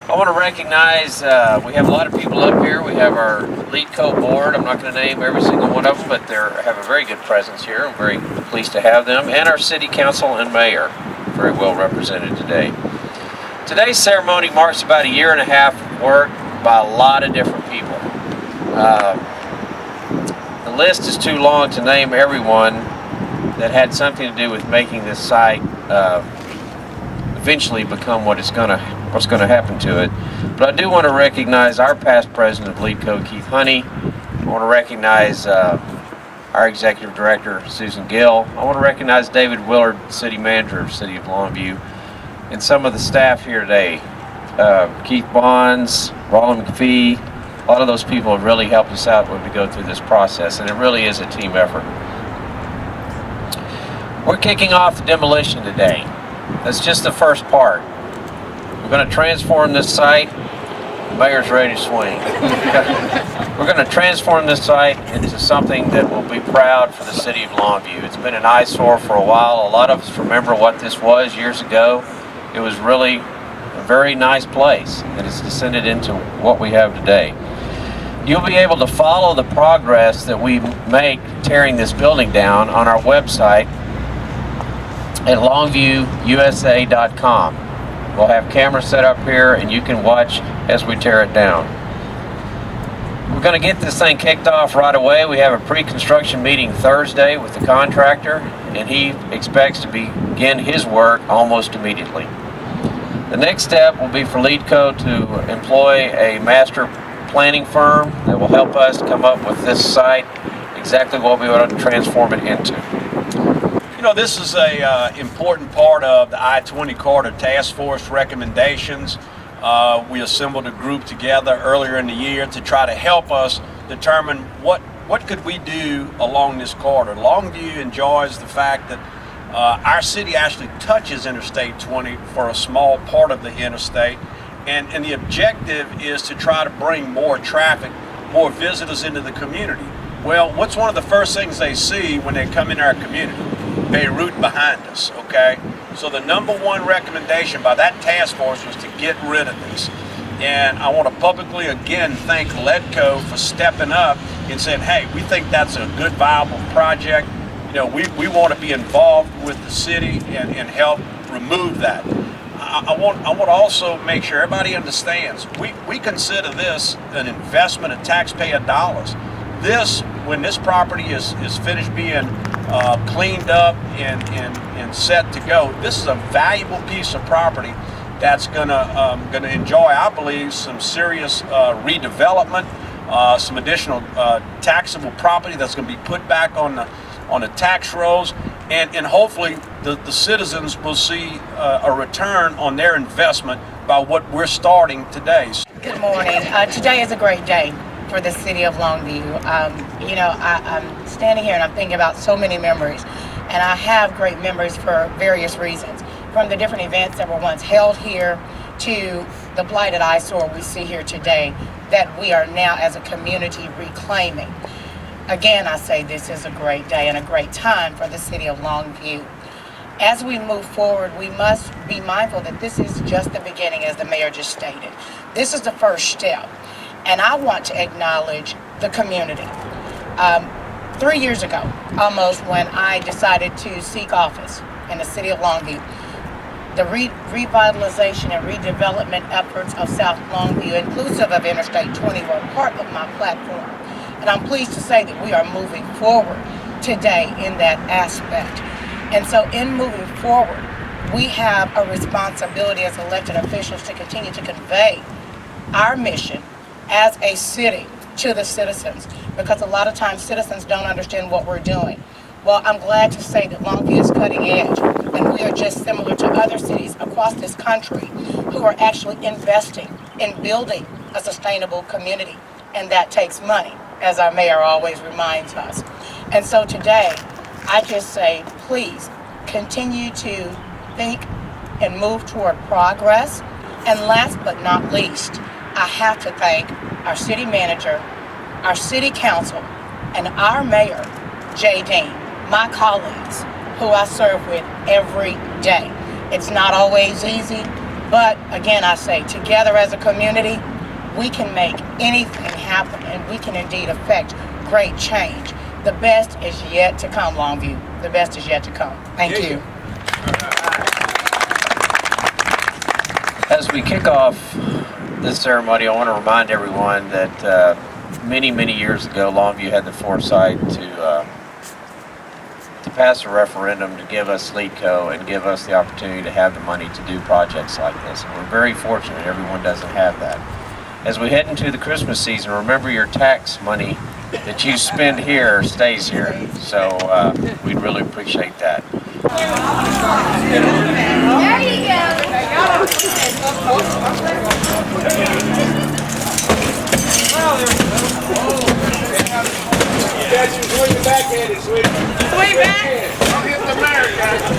I want to recognize, we have a lot of people up here. We have our LEDCO board. I'm not going to name every single one of them, but they have a very good presence here. I'm very pleased to have them. And our city council and mayor, very well represented today. Today's ceremony marks about a year and a half of work by a lot of different people. The list is too long to name everyone that had something to do with making this site eventually become what's going to happen to it. But I do want to recognize our past president of LEDCO, Keith Honey. I want to recognize our executive director, Susan Gill. I want to recognize David Willard, city manager of the city of Longview, and some of the staff here today. Keith Bonds, Roland McPhee, a lot of those people have really helped us out when we go through this process, and it really is a team effort. We're kicking off the demolition today. That's just the first part. We're going to transform this site. The mayor's ready to swing. We're going to transform this site into something that will be proud for the city of Longview. It's been an eyesore for a while. A lot of us remember what this was years ago. It was really a very nice place, and it's descended into what we have today. You'll be able to follow the progress that we make tearing this building down on our website at longviewusa.com. We'll have cameras set up here, and you can watch as we tear it down. We're going to get this thing kicked off right away. We have a pre-construction meeting Thursday with the contractor, and he expects to begin his work almost immediately. The next step will be for LEDCO to employ a master planning firm that will help us come up with this site, exactly what we want to transform it into. You know, this is a important part of the I-20 Corridor Task Force recommendations. We assembled a group together earlier in the year to try to help us determine what could we do along this corridor. Longview enjoys the fact that our city actually touches Interstate 20 for a small part of the interstate, and the objective is to try to bring more traffic, more visitors into the community. Well, what's one of the first things they see when they come in our community? Beirut behind us, okay? So the number one recommendation by that task force was to get rid of this. And I want to publicly again thank LEDCO for stepping up and saying, hey, we think that's a good, viable project. You know, we want to be involved with the city and help remove that. I want to also make sure everybody understands, we consider this an investment of taxpayer dollars. This, when this property is finished being cleaned up and set to go, this is a valuable piece of property that's gonna enjoy, I believe, some serious redevelopment, some additional taxable property that's gonna be put back on the tax rolls, and hopefully the citizens will see a return on their investment by what we're starting today. Good morning. Today is a great day for the city of Longview. You know, I'm standing here and I'm thinking about so many memories, and I have great memories for various reasons. From the different events that were once held here to the blighted eyesore we see here today that we are now as a community reclaiming. Again, I say this is a great day and a great time for the city of Longview. As we move forward, we must be mindful that this is just the beginning, as the mayor just stated. This is the first step. And I want to acknowledge the community. 3 years ago, almost, when I decided to seek office in the city of Longview, the revitalization and redevelopment efforts of South Longview, inclusive of Interstate 20, were part of my platform. And I'm pleased to say that we are moving forward today in that aspect. And so in moving forward, we have a responsibility as elected officials to continue to convey our mission as a city to the citizens, because a lot of times citizens don't understand what we're doing. Well, I'm glad to say that Longview is cutting edge, and we are just similar to other cities across this country who are actually investing in building a sustainable community, and that takes money, as our mayor always reminds us. And so today, I just say, please continue to think and move toward progress. And last but not least, I have to thank our city manager, our city council, and our mayor, Jay Dean, my colleagues who I serve with every day. It's not always easy, But again, I say, together as a community, we can make anything happen, and we can indeed affect great change. The best is yet to come, Longview. The best is yet to come. Thank you. As we kick off this ceremony, I want to remind everyone that many, many years ago, Longview had the foresight to pass a referendum to give us LEDCO and give us the opportunity to have the money to do projects like this. And we're very fortunate everyone doesn't have that. As we head into the Christmas season, remember your tax money that you spend here stays here. So we'd really appreciate that. There you Swing back at it, sweetie. go. Way back. Don't hit the America.